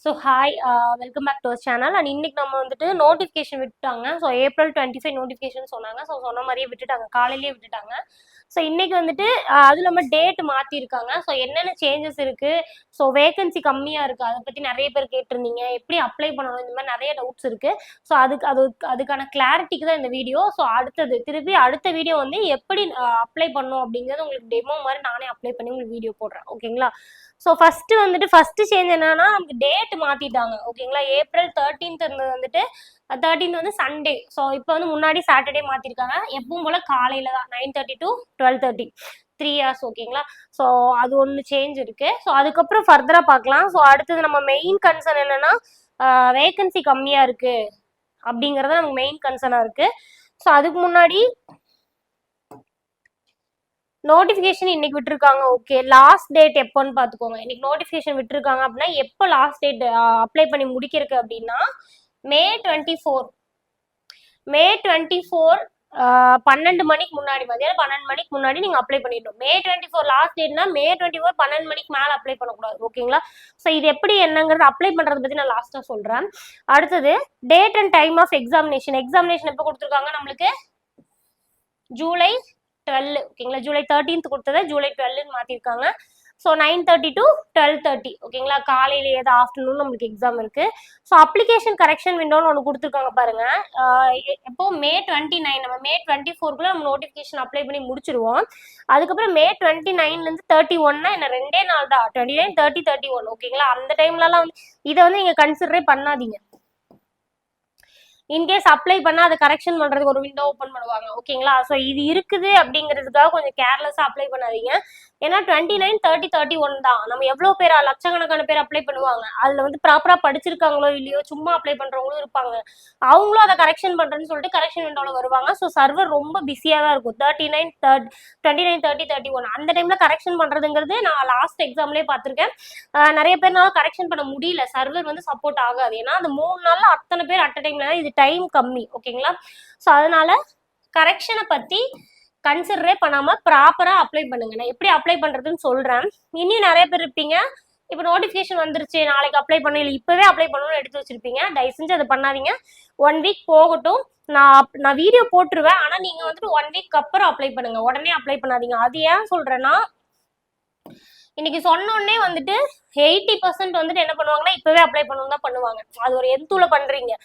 So hi welcome back to our channel. And இன்னைக்கு நம்ம வந்துட்டு நோட்டிஃபிகேஷன் விட்டுட்டாங்க. ஸோ April 25 நோட்டிஃபிகேஷன் சொன்னாங்க. ஸோ சொன்ன மாதிரியே விட்டுட்டாங்க, காலையிலேயே விட்டுட்டாங்க. ஸோ இன்னைக்கு வந்துட்டு அது இல்லாமல் டேட் மாற்றிருக்காங்க. ஸோ என்னென்ன சேஞ்சஸ் இருக்கு, ஸோ வேகன்சி கம்மியாக இருக்கு, அதை பற்றி நிறைய பேர் கேட்டிருந்தீங்க. எப்படி அப்ளை பண்ணணும், இந்த மாதிரி நிறைய டவுட்ஸ் இருக்கு. ஸோ அதுக்கான கிளாரிட்டிக்கு தான் இந்த வீடியோ. ஸோ அடுத்த வீடியோ வந்து எப்படி அப்ளை பண்ணணும் அப்படிங்கிறது உங்களுக்கு டெமோ மாதிரி நானே அப்ளை பண்ணி உங்களுக்கு வீடியோ போடுறேன். ஓகேங்களா? ஸோ ஃபர்ஸ்ட் சேஞ்ச் என்னன்னா, நமக்கு டேட் மாத்திட்டாங்க. ஓகேங்களா? April 13th இருந்தது வந்துட்டு 13th வந்து சண்டே. ஸோ இப்போ வந்து முன்னாடி சாட்டர்டே மாத்திருக்காங்க. எப்பவும் போல காலையில தான் 9:30 to 12:30 3 hours. ஓகேங்களா? ஸோ அது ஒன்று சேஞ்ச் இருக்கு. ஸோ அதுக்கப்புறம் ஃபர்தரா பார்க்கலாம். ஸோ அடுத்தது நம்ம மெயின் கன்சர்ன் என்னன்னா, வேகன்சி கம்மியா இருக்கு அப்படிங்கறது நமக்கு மெயின் கன்சர்னா இருக்கு. ஸோ அதுக்கு முன்னாடி நோட்டிஃபிகேஷன் இன்னைக்கு விட்டுருக்காங்க. ஓகே, லாஸ்ட் டேட் எப்போன்னு பார்த்துக்கோங்க. இன்னைக்கு நோட்டிஃபிகேஷன் விட்டுருக்காங்க அப்படின்னா எப்போ லாஸ்ட் டேட் அப்ளை பண்ணி முடிக்கிறதுக்கு அப்படின்னா May 24 12 மணிக்கு முன்னாடி, மதியானம் 12 மணிக்கு முன்னாடி நீங்க அப்ளை பண்ணிடணும். May 24 லாஸ்ட் டேட்னா May 24 12 மணிக்கு மேல அப்ளை பண்ணக்கூடாது. ஓகேங்களா? ஸோ இது எப்படி என்னங்கிறது அப்ளை பண்றதை பத்தி நான் லாஸ்டா சொல்றேன். அடுத்தது date and time of examination எப்போ கொடுத்துருக்காங்க நம்மளுக்கு? ஜூலை 12. ஓகேங்களா? ஜூலை 13th கொடுத்ததை ஜூலை 12 மாத்திருக்காங்க. So 9:30 to 12:30. ஓகேங்களா? காலையிலேயே தான், ஆஃப்டர்நூன் நம்மளுக்கு எக்ஸாம் இருக்கு. ஸோ அப்ளிகேஷன் கரெக்ஷன் விண்டோன்னு ஒன்று கொடுத்துருக்காங்க பாருங்க. எப்போ May 29, நம்ம May 24 நம்ம நோட்டிஃபிகேஷன் அப்ளை பண்ணி முடிச்சிருவோம். அதுக்கப்புறம் May 29லேருந்து 31 என்ன 2 நாள் தான், 29, 30, 31. ஓகேங்களா? அந்த டைம்லலாம் வந்து இதை வந்து நீங்க கன்சிடரே பண்ணாதீங்க. இன்கேஸ் அப்ளை பண்ணா அதை கரெக்ஷன் பண்றதுக்கு ஒரு விண்டோ ஓப்பன் பண்ணுவாங்க. ஓகேங்களா? ஸோ இது இருக்குது அப்படிங்கிறதுக்காக கொஞ்சம் கேர்லெஸ்ஸா அப்ளை பண்ணாதீங்க. ஏன்னா 29, 30, 31 தான். நம்ம எவ்வளவு பேர், லட்சக்கணக்கான பேர் அப்ளை பண்ணுவாங்க. அதுல வந்து ப்ராப்பரா படிச்சிருக்காங்களோ இல்லையோ, சும்மா அப்ளை பண்றவங்களும் இருப்பாங்க. அவங்களும் அதை கரெக்ஷன் பண்றேன்னு சொல்லிட்டு கரெக்ஷன் விண்டோல வருவாங்க. ஸோ சர்வர் ரொம்ப பிஸியா தான் இருக்கும். 29, 30, 31 அந்த டைம்ல கரெக்ஷன் பண்றதுங்கிறது நான் லாஸ்ட் எக்ஸாம்லயே பார்த்திருக்கேன். நிறைய பேர்னால கரெக்ஷன் பண்ண முடியல, சர்வர் வந்து சப்போர்ட் ஆகாது. ஏன்னா அந்த 3 நாள்ல அத்தனை பேர் அட் டைம்ல, இது டைம் கம்மி. ஓகேங்களா? ஸோ அதனால கரெக்ஷனை பத்தி கன்சிடரே பண்ணாம ப்ராப்பரா அப்ளை பண்ணுங்க. நான் எப்படி அப்ளை பண்றதுன்னு சொல்றேன். இன்னும் நிறைய பேர் இருப்பீங்க, இப்போ நோட்டிஃபிகேஷன் வந்துருச்சு நாளைக்கு அப்ளை பண்ண, இல்லை இப்பவே அப்ளை பண்ணணும்னு எடுத்து வச்சிருப்பீங்க. தயவு செஞ்சு அதை பண்ணாதீங்க. 1 வீக் போகட்டும், நான் வீடியோ போட்டுருவேன். ஆனா நீங்க வந்துட்டு 1 வீக் அப்புறம் அப்ளை பண்ணுங்க, உடனே அப்ளை பண்ணாதீங்க. அது ஏன் சொல்றேன்னா, இன்னைக்கு சொன்னோடனே வந்துட்டு 80% வந்துட்டு என்ன பண்ணுவாங்கன்னா இப்பவே அப்ளை பண்ணணும் தான் பண்ணுவாங்க. அது ஒரு எந்தூல பண்றீங்க.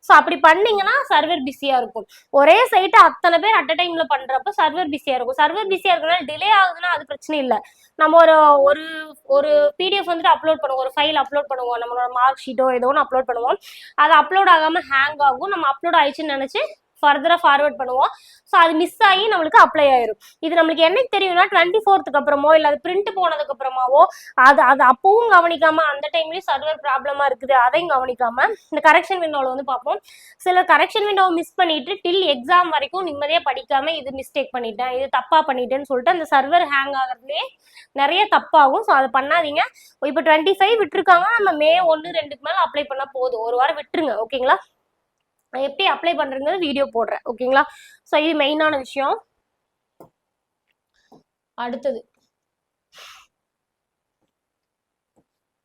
ஸோ அப்படி பண்ணீங்கன்னா சர்வர் பிஸியா இருக்கும். ஒரே சைட்டை அத்தனை பேர் அட் டைம்ல பண்றப்ப சர்வர் பிஸியா இருக்கும். சர்வர் பிஸியா இருக்கனால டிலே ஆகுதுன்னா அது பிரச்சனை இல்லை. நம்ம ஒரு ஒரு பிடிஎஃப் வந்துட்டு அப்லோட் பண்ணுவோம், ஒரு ஃபைல் அப்லோட் பண்ணுவோம், நம்மளோட மார்க் ஷீட்டோ ஏதோ ஒன்று அப்லோட் பண்ணுவோம். அது அப்லோட் ஆகாம ஹேங் ஆகும். நம்ம அப்லோட் ஆயிடுச்சுன்னு நினைச்சு ஃபர்தரா ஃபார்வர்ட் பண்ணுவோம். ஸோ அது மிஸ் ஆகி நம்மளுக்கு அப்ளை ஆயிரும். இது நம்மளுக்கு என்னைக்கு தெரியும்னா 24th அப்புறமோ இல்லை அது பிரிண்ட் போனதுக்கு அப்புறமாவோ, அது அப்பவும் கவனிக்காம அந்த டைம்லயும் சர்வர் ப்ராப்ளமா இருக்குது அதையும் கவனிக்காம இந்த கரெக்ஷன் விண்டோல வந்து பார்ப்போம். சில கரெக்ஷன் விண்டோவை மிஸ் பண்ணிட்டு டில் எக்ஸாம் வரைக்கும் நிம்மதியா படிக்காம இது மிஸ்டேக் பண்ணிட்டேன், இது தப்பா பண்ணிட்டேன்னு சொல்லிட்டு அந்த சர்வர் ஹேங் ஆகிறதுலேயே நிறைய தப்பாகும். ஸோ அதை பண்ணாதீங்க. இப்போ 25 விட்டுருக்காங்க, நம்ம May 1, 2க்கு மேல அப்ளை பண்ணா போதும். ஒரு வாரம் விட்டுருங்க. ஓகேங்களா? எப்படி அப்ளை பண்றதுங்கிறது வீடியோ போடுறேன். ஓகேங்களா? ஸோ இது மெயினான விஷயம். அடுத்தது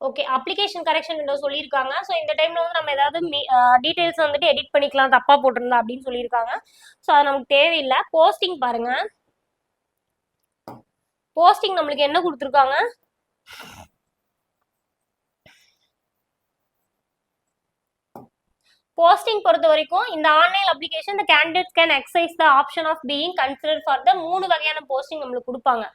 ஓகே, அப்ளிகேஷன் கரெக்ஷன் விண்டோ சொல்லியிருக்காங்க. ஸோ இந்த டைம்ல வந்து நம்ம ஏதாவது டீடைல்ஸ் வந்துட்டு எடிட் பண்ணிக்கலாம் தப்பா போட்டிருந்தா அப்படின்னு சொல்லியிருக்காங்க. ஸோ அது நமக்கு தேவையில்லை. போஸ்டிங் பாருங்க. போஸ்டிங் நம்மளுக்கு என்ன கொடுத்துருக்காங்க? போஸ்டிங் பொறுத்த வரைக்கும் இந்த online application the candidates can exercise the option of being considered for the 3 வகையான போஸ்டிங் நம்மளுக்கு கொடுப்பாங்க.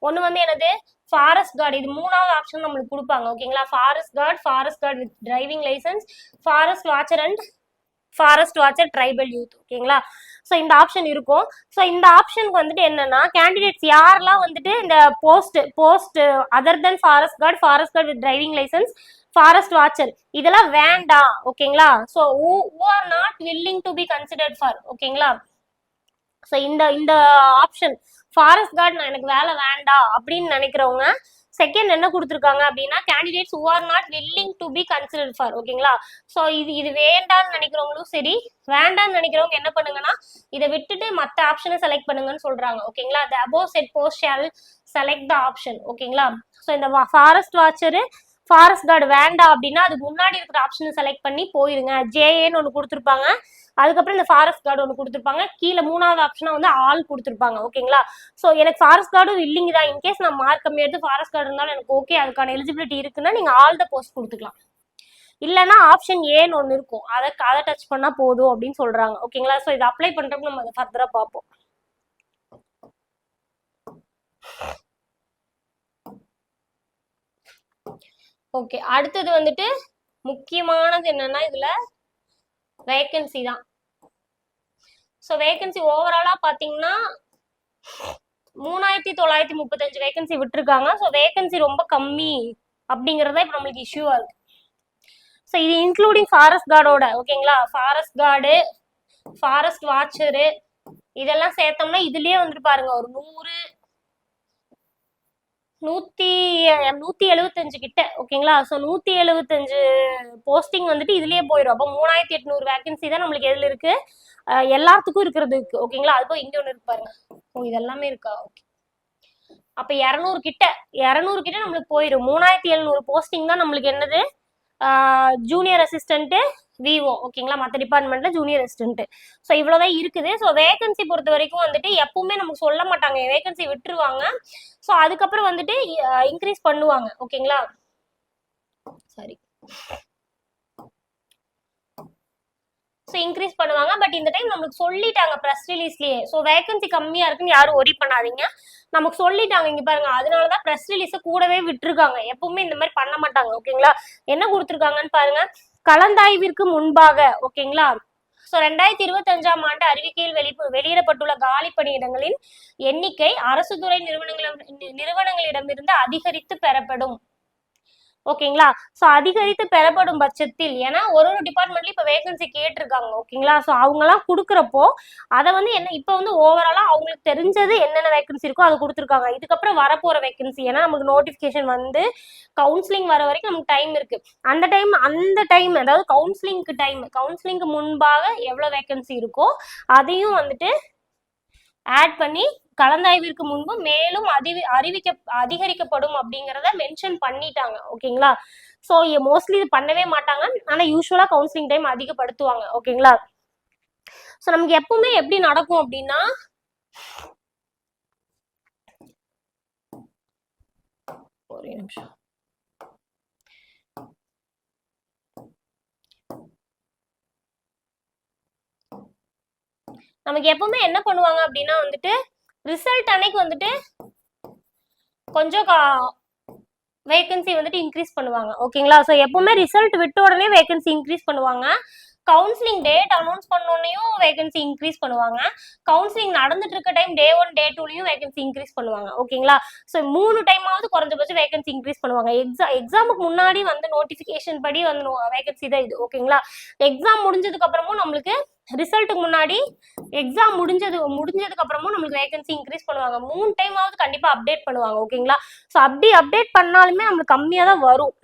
ஒன்று வந்து என்னது? Forest card. இது 3வது ஆப்ஷன் நம்மளுக்கு கொடுப்பாங்க. ஓகேங்களா? Forest card with driving licence, forest watcher and forest watcher tribal youth. ஓகேங்களா? ஸோ இந்த ஆப்ஷன் இருக்கும். ஸோ இந்த ஆப்ஷனுக்கு வந்துட்டு என்னன்னா, கேண்டிடேட்ஸ் யாரெல்லாம் வந்துட்டு இந்த post other then forest card with driving licence, forest watcher இதெல்லாம் வேண்டாம். ஓகேங்களா? So who are not willing to be considered for. ஓகேங்களா? ஸோ இந்த ஆப்ஷன் ஃபாரஸ்ட் கார்டு எனக்கு வேலை வேண்டாம் அப்படின்னு நினைக்கிறவங்க செகண்ட் என்ன கொடுத்துருக்காங்க அப்படின்னா, candidates who are not willing to be considered for. ஓகேங்களா? ஸோ இது வேண்டான்னு நினைக்கிறவங்களும் சரி, வேண்டான்னு நினைக்கிறவங்க என்ன பண்ணுங்கன்னா இதை விட்டுட்டு மற்ற ஆப்ஷனை செலக்ட் பண்ணுங்கன்னு சொல்றாங்க. ஓகேங்களா? the above said post shall select the option. ஓகேங்களா? ஸோ இந்த ஃபாரஸ்ட் வாட்சரு ஃபாரஸ்ட் கார்டு வேண்டாம் அப்படின்னா அதுக்கு முன்னாடி இருக்கிற ஆப்ஷனை செலக்ட் பண்ணி போயிருங்க. ஜேஏன்னு ஒன்று கொடுத்துருப்பாங்க, அதுக்கப்புறம் இந்த ஃபாரஸ்ட் கார்டு ஒன்று கொடுத்துருப்பாங்க, கீழே மூணாவது ஆப்ஷனா வந்து ஆல் கொடுத்துருப்பாங்க. ஓகேங்களா? ஸோ எனக்கு ஃபாரஸ்ட் கார்டும் இல்லைங்க தான், இன்கேஸ் நான் மார்க் கம்மி எடுத்து ஃபாரஸ்ட் கார்டு இருந்தாலும் எனக்கு ஓகே, அதுக்கான எலிஜிபிலிட்டி இருக்குன்னா நீங்க ஆல் த போஸ்ட் கொடுத்துக்கலாம். இல்லைன்னா ஆப்ஷன் ஏன்னு ஒன்று இருக்கும், அதை டச் பண்ணா போதும் அப்படின்னு சொல்றாங்க. ஓகேங்களா? ஸோ இதை அப்ளை பண்றப்ப நம்ம அதை ஃபர்தரா பார்ப்போம். ஓகே, அடுத்தது வந்துட்டு முக்கியமானது என்னன்னா இதுல வேகன்சி தான். ஸோ வேகன்சி ஓவராலா பாத்தீங்கன்னா 3935 வேகன்சி விட்டுருக்காங்க. ஸோ வேகன்சி ரொம்ப கம்மி அப்படிங்கறத இப்ப நம்மளுக்கு இஷ்யூவா இருக்கு. ஸோ இது இன்க்ளூடிங் ஃபாரஸ்ட் கார்டோட. ஓகேங்களா? ஃபாரஸ்ட் கார்டு, ஃபாரஸ்ட் வாட்சரு இதெல்லாம் சேர்த்தோம்னா இதுலயே வந்துட்டு பாருங்க ஒரு 175 கிட்ட. ஓகேங்களா? ஸோ 175 போஸ்டிங் வந்துட்டு இதுலயே போயிடும். அப்போ 3800 வேகன்சி தான் நம்மளுக்கு எதுல இருக்கு, எல்லாத்துக்கும் இருக்கிறது இருக்கு. ஓகேங்களா? அது போய் இங்க ஒண்ணு இருக்கு பாருங்க. ஓ இது எல்லாமே இருக்கா? ஓகே, அப்ப 200 கிட்ட நம்மளுக்கு போயிடும். 3700 போஸ்டிங் தான் நம்மளுக்கு என்னது, ஜூனியர் அசிஸ்டன்ட், விஓ. ஓகேங்களா? மற்ற டிபார்ட்மெண்ட்ல ஜூனியர் அசிஸ்டன்ட். ஸோ இவ்வளவுதான் இருக்குது. ஸோ வேகன்சி பொறுத்த வரைக்கும் வந்துட்டு எப்பவுமே நமக்கு சொல்ல மாட்டாங்க, வேகன்சி விட்டுருவாங்க. ஸோ அதுக்கப்புறம் வந்துட்டு இன்க்ரீஸ் பண்ணுவாங்க. ஓகேங்களா? சரி, ஸோ இன்க்ரீஸ் பண்ணுவாங்க. பட் இந்த டைம் நமக்கு சொல்லிட்டாங்க ப்ரெஸ் ரிலீஸ்லயே. ஸோ வேகன்சி கம்மியா இருக்குன்னு யாரும் ஒரி பண்ணாதீங்க, நமக்கு சொல்லிட்டாங்க. இங்க பாருங்க, அதனாலதான் ப்ரெஸ் ரிலீஸ கூடவே விட்டுருக்காங்க. எப்பவுமே இந்த மாதிரி பண்ண மாட்டாங்க. ஓகேங்களா? என்ன கொடுத்துருக்காங்கன்னு பாருங்க, கலந்தாய்விற்கு முன்பாக. ஓகேங்களா? ஸோ 2025ஆம் ஆண்டு அறிவிக்கையில் வெளியிடப்பட்டுள்ள காலி பணியிடங்களின் எண்ணிக்கை அரசு துறை நிறுவனங்களிடமிருந்து அதிகரித்து பெறப்படும். ஓகேங்களா? ஸோ அதிகரித்து பெறப்படும் பட்சத்தில், ஏன்னா ஒரு டிபார்ட்மெண்ட்ல இப்ப வேகன்சி கேட்டிருக்காங்க. ஓகேங்களா? ஸோ அவங்க எல்லாம் கொடுக்குறப்போ அதை வந்து என்ன, இப்ப வந்து ஓவராலா அவங்களுக்கு தெரிஞ்சது என்னென்ன வேகன்சி இருக்கோ அதை கொடுத்துருக்காங்க. இதுக்கப்புறம் வரப்போற வேகன்சி, ஏன்னா நமக்கு நோட்டிபிகேஷன் வந்து கவுன்சிலிங் வர வரைக்கும் நமக்கு டைம் இருக்கு. அந்த டைம் அதாவது கவுன்சிலிங்க்கு முன்பாக எவ்வளவு வேகன்சி இருக்கோ அதையும் வந்துட்டு ஆட் பண்ணி கலந்தாய்விற்கு முன்பு மேலும் அதிகரிக்கப்படும் அப்படிங்கறத மென்ஷன் பண்ணிட்டாங்க. ஓகேங்களா? ஸோ மோஸ்ட்லி இது பண்ணவே மாட்டாங்க, ஆனா யூஸ்வலா கவுன்சிலிங் டைம் அதிகப்படுத்துவாங்க. ஓகேங்களா? ஸோ நமக்கு எப்பவுமே எப்படி நடக்கும் அப்படின்னா, ஒரே நிமிஷம், நமக்கு எப்பவுமே என்ன பண்ணுவாங்க அப்படின்னா வந்துட்டு ரிசல்ட் அன்னைக்கு வந்துட்டு கொஞ்சம் வேகன்சி வந்துட்டு இன்க்ரீஸ் பண்ணுவாங்க. ஓகேங்களா? ஸோ எப்பவுமே ரிசல்ட் விட்ட உடனே வேகன்சி இன்க்ரீஸ் பண்ணுவாங்க. கவுன்சிலிங் டேட் அனௌன்ஸ் பண்ணோன்னையும் வேகன்சி இன்க்ரீஸ் பண்ணுவாங்க. கவுன்சிலிங் நடந்துட்டு இருக்க டைம் டே 1 டே 2லயும் வேகன்சி இன்க்ரீஸ் பண்ணுவாங்க. ஓகேங்களா? ஸோ 3 டைமாவது குறைஞ்சபட்சம் வேகன்சி இன்க்ரீஸ் பண்ணுவாங்க. எக்ஸாமுக்கு முன்னாடி வந்து நோட்டிபிகேஷன் படி வந்து வேகன்சி தான் இது. ஓகேங்களா? எக்ஸாம் முடிஞ்சதுக்கு அப்புறமும் நம்மளுக்கு ரிசல்ட்டுக்கு முன்னாடி எக்ஸாம் முடிஞ்சதுக்கு அப்புறமும் நம்மளுக்கு வேகன்சி இன்க்ரீஸ் பண்ணுவாங்க. 3 டைமாவது கண்டிப்பா அப்டேட் பண்ணுவாங்க. ஓகேங்களா? ஸோ அப்படி அப்டேட் பண்ணாலுமே நம்மளுக்கு கம்மியா தான் வரும்.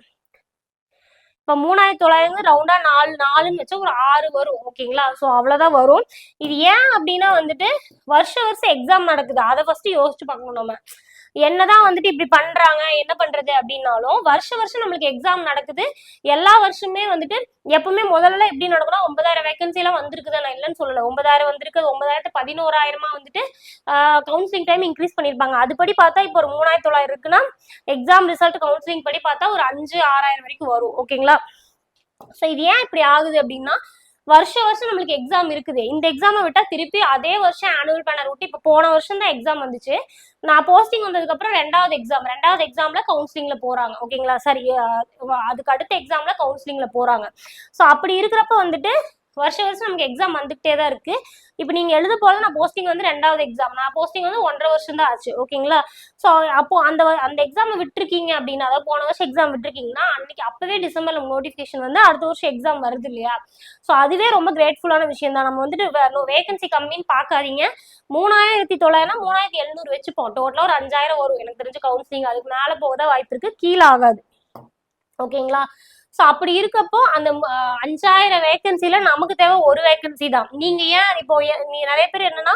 இப்ப 3900 ரவுண்டா 4ன்னு வச்சா ஒரு 6 வரும். ஓகேங்களா? ஸோ அவ்வளவுதான் வரும். இது ஏன் அப்படின்னா வந்துட்டு வருஷம் எக்ஸாம் நடக்குது, அதை ஃபர்ஸ்ட் யோசிச்சு பார்க்கணும். நம்ம என்னதான் வந்துட்டு இப்படி பண்றாங்க, என்ன பண்றது அப்படின்னாலும் வருஷம் நம்மளுக்கு எக்ஸாம் நடக்குது. எல்லா வருஷமே வந்துட்டு எப்பவுமே முதல்ல எப்படி நடக்கும்னா 9000 வேகன்சி எல்லாம் வந்திருக்குது, நான் இல்லைன்னு சொல்லல. 9000 வந்திருக்கு, 9000 11,000 வந்துட்டு கவுன்சிலிங் டைம் இன்க்ரீஸ் பண்ணிருப்பாங்க. அதுபடி பார்த்தா இப்போ ஒரு 3900 இருக்குன்னா எக்ஸாம் ரிசல்ட் கவுன்சிலிங் படி பார்த்தா ஒரு 5,000-6,000 வரைக்கும் வரும். ஓகேங்களா? ஸோ இது ஏன் இப்படி ஆகுது அப்படின்னா வருஷம் நம்மளுக்கு எக்ஸாம் இருக்குது. இந்த எக்ஸாமை விட்டா திருப்பி அதே வருஷம் ஆனுவல் பேனர் விட்டு, இப்ப போன வருஷம் தான் எக்ஸாம் வந்துச்சு, நான் போஸ்டிங் வந்ததுக்கு அப்புறம் ரெண்டாவது எக்ஸாம்ல கவுன்சிலிங்ல போறாங்க. ஓகேங்களா? சரி, அதுக்கு அடுத்த எக்ஸாம்ல கவுன்சிலிங்ல போறாங்க. ஸோ அப்படி இருக்கிறப்ப வந்துட்டு வருஷம் நமக்கு எக்ஸாம் வந்துகிட்டே தான் இருக்கு. இப்போ நீங்க எழுத போல நான் போஸ்டிங் வந்து 2வது எக்ஸாம், நான் போஸ்டிங் வந்து 1.5 வருஷம் தான் ஆச்சு. ஓகேங்களா? ஸோ அப்போ அந்த எக்ஸாம் விட்டுருக்கீங்க அப்படின்னா, அதாவது போன வருஷம் எக்ஸாம் விட்டுருக்கீங்கன்னா அன்னைக்கு அப்பவே டிசம்பர்ல நோட்டிபிகேஷன் வந்து அடுத்த வருஷம் எக்ஸாம் வருது இல்லையா? ஸோ அதுவே ரொம்ப கிரேட்ஃபுல்லான விஷயம் தான். நம்ம வந்துட்டு வேகன்சி கம்மின்னு பார்க்காதீங்க. 3900 3700 வச்சுப்போம், டோட்டலா ஒரு 5000 வரும் எனக்கு தெரிஞ்ச கவுன்சிலிங். அதுக்கு மேல போகதான் வாய்ப்பு இருக்கு, கீழே ஆகாது. ஓகேங்களா? ஸோ அப்படி இருக்கப்போ அந்த 5000 வேகன்சில நமக்கு தேவை ஒரு வேகன்சி தான். நீங்க ஏன் இப்போ நீ நிறைய பேர் என்னன்னா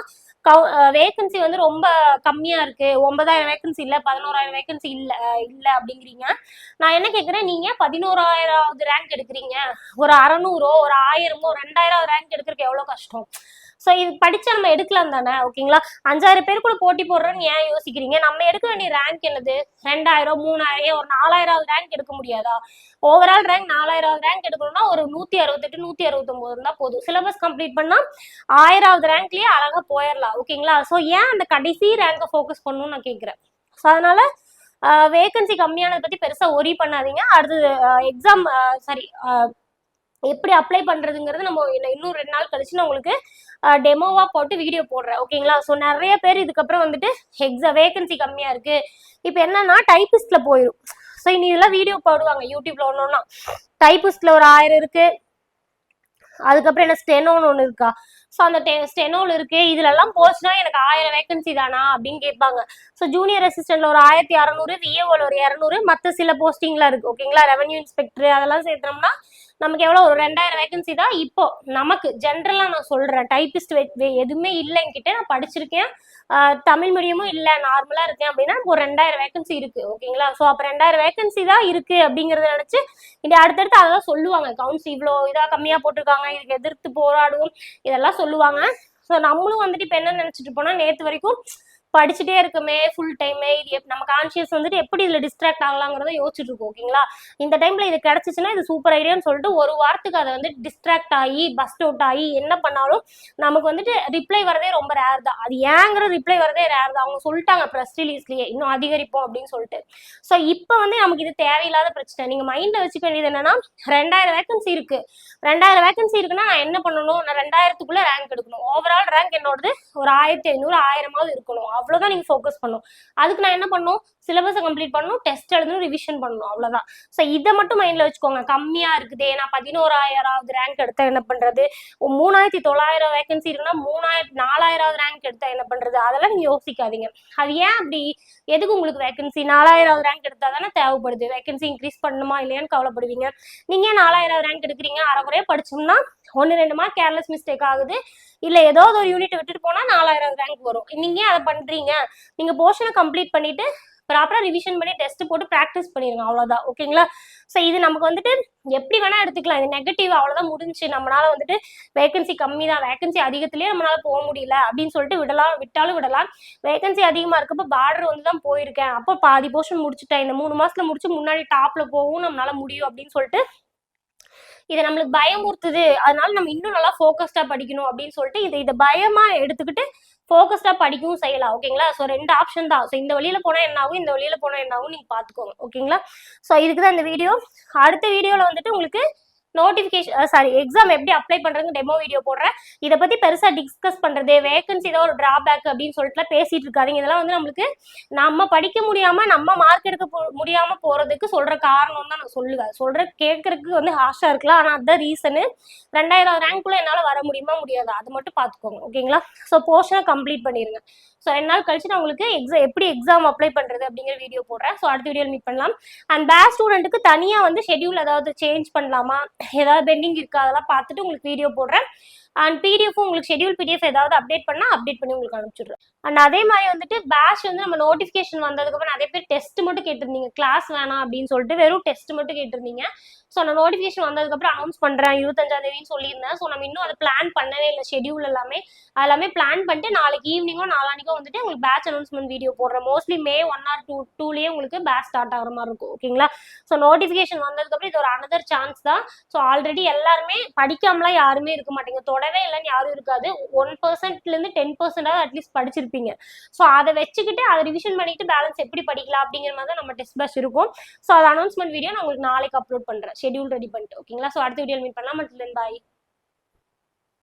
வேகன்சி வந்து ரொம்ப கம்மியா இருக்கு, 9,000 வேகன்சி இல்ல, 11,000 வேகன்சி இல்ல இல்ல அப்படிங்கிறீங்க. நான் என்ன கேக்குறேன், நீங்க 11,000வது ரேங்க் எடுக்கிறீங்க, ஒரு 600 ஒரு 1000 2000 ரேங்க் எடுக்கிறதுக்கு எவ்வளவு கஷ்டம். ஸோ இது படிச்சா நம்ம எடுக்கலாம் தானே, ஓகேங்களா. 5000 பேர் கூட போட்டி போடுறோன்னு ஏன் யோசிக்கிறீங்க. நம்ம எடுக்க வேண்டிய ரேங்க் என்னது, 2000 3000 ஒரு 4000வது ரேங்க் எடுக்க முடியாதா. ஓவரால் ரேங்க் 4000வது ரேங்க் எடுக்கணும்னா ஒரு 168 169 இருந்தா போதும். சிலபஸ் கம்ப்ளீட் பண்ணா 1000வது ரேங்க்லயே அழகா போயிடலாம், ஓகேங்களா. ஸோ ஏன் அந்த கடைசி ரேங்கை ஃபோக்கஸ் பண்ணணும்னு நான் கேட்குறேன். ஸோ அதனால வேகன்சி கம்மியானதை பத்தி பெருசா ஒரி பண்ணாதீங்க. அடுத்தது எக்ஸாம் சாரி எப்படி அப்ளை பண்றதுங்கிறது நம்ம இன்னும் 2 நாள் கழிச்சு நான் உங்களுக்கு டெமோவா போட்டு வீடியோ போடுறேன், ஓகேங்களா. ஸோ நிறைய பேர் இதுக்கப்புறம் வந்துட்டு எக்ஸாம் வேகன்சி கம்மியா இருக்கு, இப்போ என்னன்னா டைபிஸ்ட்ல போயிடும். ஸோ இனி இதெல்லாம் வீடியோ போடுவாங்க யூடியூப்ல. ஒன்னொன்னா டைபிஸ்ட்ல ஒரு 1000 இருக்கு, அதுக்கப்புறம் என்ன ஸ்டெனோன்னு ஒன்று இருக்கா. ஸோ அந்த ஸ்டெனோல் இருக்கு, இதுல எல்லாம் போச்சுன்னா எனக்கு 1000 வேகன்சி தானா அப்படின்னு கேட்பாங்க. ஸோ ஜூனியர் அசிஸ்டன்ட்ல ஒரு 1600, விஏஓல ஒரு 200, மற்ற சில போஸ்டிங்லாம் இருக்கு, ஓகேங்களா. ரெவன்யூ இன்ஸ்பெக்டர் அதெல்லாம் சேர்த்தோம்னா நமக்கு எவ்வளோ ஒரு 2000 வேகன்சி தான். இப்போ நமக்கு ஜென்ரலா நான் சொல்றேன், டைபிஸ்ட் எதுவுமே இல்லை என்கிட்ட, நான் படிச்சிருக்கேன், தமிழ் மீடியமும் இல்லை, நார்மலா இருக்கேன் அப்படின்னா ஒரு 2000 வேகன்சி இருக்கு, ஓகேங்களா. ஸோ அப்போ 2000 வேகன்சி தான் இருக்கு அப்படிங்கறத நினைச்சு இந்த அடுத்தடுத்து அதெல்லாம் சொல்லுவாங்க, கவுன்சில் இவ்வளோ இதா கம்மியா போட்டிருக்காங்க, இதுக்கு எதிர்த்து போராடுவோம், இதெல்லாம் சொல்லுவாங்க. ஸோ நம்மளும் வந்துட்டு இப்போ என்ன நினைச்சிட்டு போனா, நேற்று வரைக்கும் படிச்சுட்டே இருக்குமே ஃபுல் டைமே, இது நம்ம கான்சியஸ் வந்துட்டு எப்படி இதுல டிஸ்ட்ராக்ட் ஆகலாங்கிறத யோசிச்சுட்டு இருக்கோம், ஓகேங்களா. இந்த டைம்ல இது கிடைச்சிச்சுன்னா இது சூப்பர் ஐடியான்னு சொல்லிட்டு ஒரு வாரத்துக்கு அதை வந்து டிஸ்ட்ராக்ட் ஆகி பஸ்ட் அவுட் ஆகி என்ன பண்ணாலும் நமக்கு வந்துட்டு ரிப்ளை வரதே ரொம்ப ரேர் தான். அது ஏங்கிற ரிப்ளை வரதே ரேர் தான். அவங்க சொல்லிட்டாங்க ப்ரெஸ் ரிலீஸ்லயே இன்னும் அதிகரிப்போம் அப்படின்னு சொல்லிட்டு. ஸோ இப்போ வந்து நமக்கு இது தேவையில்லாத பிரச்சனை. நீங்க மைண்ட்ல வச்சுக்க வேண்டியது என்னன்னா, 2000 வேகன்சி இருக்கு, 2000 வேகன்சி இருக்குன்னா நான் என்ன பண்ணணும், நான் 2000க்குள்ள ரேங்க் எடுக்கணும். ஓவரால் ரேங்க் என்னோடது ஒரு 1500 1000 இருக்கணும், அவ்வளவுதான் நீங்க ஃபோக்கஸ் பண்ணும். அதுக்கு நான் என்ன பண்ணும், சிலபஸை கம்ப்ளீட் பண்ணணும், டெஸ்ட் எழுதணும், ரிவிஷன் பண்ணணும், அவ்வளவுதான். ஸோ இதை மட்டும் மைண்ட்ல வச்சுக்கோங்க. கம்மியா இருக்குதே, நான் 11,000வது ரேங்க் எடுத்தா என்ன பண்றது, 3900 வேகன்சி இருக்குன்னா 4000வது ரேங்க் எடுத்தா என்ன பண்றது, அதெல்லாம் நீங்க யோசிக்காதீங்க. அது ஏன் அப்படி, எதுக்கு உங்களுக்கு வேகன்சி 4000வது ரேங்க் எடுத்தா தானே தேவைப்படுது, வேகன்சி இன்க்ரீஸ் பண்ணணுமா இல்லையான்னு கவலைப்படுவீங்க. நீங்க 4000வது ரேங்க் எடுக்கிறீங்க, அரைக்குறையா படிச்சோம்னா 1-2 மார்க் கேர்லெஸ் மிஸ்டேக் ஆகுது, இல்ல ஏதோ ஒரு யூனிட் விட்டுட்டு போனா 4000 ரேங்க் வரும். நீங்க அதை பண்றீங்க, நீங்க போர்ஷனை கம்ப்ளீட் பண்ணிட்டு ப்ராப்பரா ரிவிஷன் பண்ணி டெஸ்ட் போட்டு ப்ராக்டிஸ் பண்ணிருங்க, அவ்வளவுதான், ஓகேங்களா. ஸோ இது நமக்கு வந்துட்டு எப்படி வேணா எடுத்துக்கலாம், இது நெகட்டிவ், அவ்வளவுதான் முடிஞ்சு. நம்மளால வந்துட்டு வேகன்சி கம்மி தான், வேகன்சி அதிகத்திலேயே நம்மளால போக முடியல அப்படின்னு சொல்லிட்டு விட்டாலும் விடலாம். வேகன்சி அதிகமா இருக்கப்ப பார்டர் வந்து தான் போயிருக்கேன், அப்போ பாதி போர்ஷன் முடிச்சுட்டேன், இந்த 3 மாசத்துல முடிச்சு முன்னாடி டாப்ல போகவும் நம்மளால முடியும் அப்படின்னு சொல்லிட்டு இதை நம்மளுக்கு பயமுறுத்துது, அதனால நம்ம இன்னும் நல்லா ஃபோக்கஸ்டா படிக்கணும் அப்படின்னு சொல்லிட்டு இதை பயமா எடுத்துக்கிட்டு ஃபோக்கஸ்டா படிக்கவும் செய்யலாம், ஓகேங்களா. ஸோ 2 ஆப்ஷன் தான். ஸோ இந்த வழியில போனா என்ன ஆகும், இந்த வழியில போனா என்ன ஆகும் நீங்க பாத்துக்கோங்க, ஓகேங்களா. ஸோ இதுக்கு தான் இந்த வீடியோ. அடுத்த வீடியோல வந்துட்டு உங்களுக்கு நோட்டிஃபிகேஷன் எக்ஸாம் எப்படி அப்ளை பண்றதுன்னு டெமோ வீடியோ போடுறேன். இதை பத்தி பெருசா டிஸ்கஸ் பண்றது, வேகன்சி ஏதோ ஒரு டிராபேக் அப்படின்னு சொல்லிட்டு பேசிட்டு இருக்காதீங்க. இதெல்லாம் வந்து நம்மளுக்கு நம்ம படிக்க முடியாம நம்ம மார்க் எடுக்க முடியாம போறதுக்கு சொல்ற காரணம் தான் நான் சொல்லுவேன். கேட்கறதுக்கு வந்து ஹாஷா இருக்கலாம், ஆனா அதுதான் ரீசனு. 2000 ரேங்க்குள்ள என்னால வர முடியுமா முடியாது, அது மட்டும் பாத்துக்கோங்க, ஓகேங்களா. ஸோ போர்ஷனை கம்ப்ளீட் பண்ணிருங்க. ஸோ 2 நாள் கழிச்சு நான் உங்களுக்கு எப்படி எக்ஸாம் அப்ளை பண்றது அப்படிங்கிற வீடியோ போடுறேன். ஸோ அடுத்த வீடியோவில் மீட் பண்ணலாம். அண்ட் பேட்ச் ஸ்டூடெண்ட்டுக்கு தனியா வந்து ஷெட்யூல் ஏதாவது சேஞ்ச் பண்ணலாமா, ஏதாவது பெண்டிங் இருக்கா, அதெல்லாம் பார்த்துட்டு உங்களுக்கு வீடியோ போடுறேன். அண்ட் பிடிஎஃப் உங்களுக்கு ஷெட்யூல் பிடிஎஃப் ஏதாவது அப்டேட் பண்ணி உங்களுக்கு அனுப்பிச்சிடுறேன். அண்ட் அதே மாதிரி வந்துட்டு பேட்ச் வந்து நம்ம நோட்டிஃபிகேஷன் வந்ததுக்கப்புறம் நிறைய பேர் டெஸ்ட் மட்டும் கேட்டிருந்தீங்க, கிளாஸ் வேணாம் அப்படின்னு சொல்லிட்டு வெறும் டெஸ்ட் மட்டும் கேட்டிருந்தீங்க. ஸோ நான் நோட்டிஃபிகேஷன் வந்ததுக்கப்புறம் அனௌன்ஸ் பண்ணுறேன் 25ஆம் தேதின்னு சொல்லியிருந்தேன். ஸோ நம்ம இன்னும் அதை பிளான் பண்ணவே இல்லை, ஷெட்யூல் எல்லாமே பிளான் பண்ணிட்டு நாளைக்கு ஈவினிங்கோ நாளானிக்கோ வந்துட்டு உங்களுக்கு பேட்ச் அனௌன்ஸ்மெண்ட் வீடியோ போடுறேன். மோஸ்ட்லி May 1 or 2 உங்களுக்கு பேட்ச் ஸ்டார்ட் ஆகிற மாதிரி இருக்கும், ஓகேங்களா. ஸோ நோட்டிஃபிகேஷன் வந்ததுக்கப்புறம் இது ஒரு அனதர் சான்ஸ் தான். ஸோ ஆல்ரெடி எல்லாருமே படிக்காமலாம் யாருமே இருக்க மாட்டீங்க, தொடவே இல்லைன்னு யாரும் இருக்காது. 1%லேருந்து 10% அட்லீஸ்ட் படிச்சிருப்பீங்க. ஸோ அதை வச்சுக்கிட்டு அதை ரிவிஷன் பண்ணிட்டு பேலன்ஸ் எப்படி படிக்கலாம் அப்படிங்கிற மாதிரி தான் நம்ம டெஸ்ட் பேட்ச் இருக்கும். ஸோ அது அனௌன்ஸ்மெண்ட் வீடியோ நான் உங்களுக்கு நாளைக்கு அப்லோட் பண்ணுறேன், ஷெட்யூல் ரெடி பண்ணிட்டு, ஓகேங்களா. ஸோ அடுத்த வீடியோ மீட் பண்ணலாம். பாய்.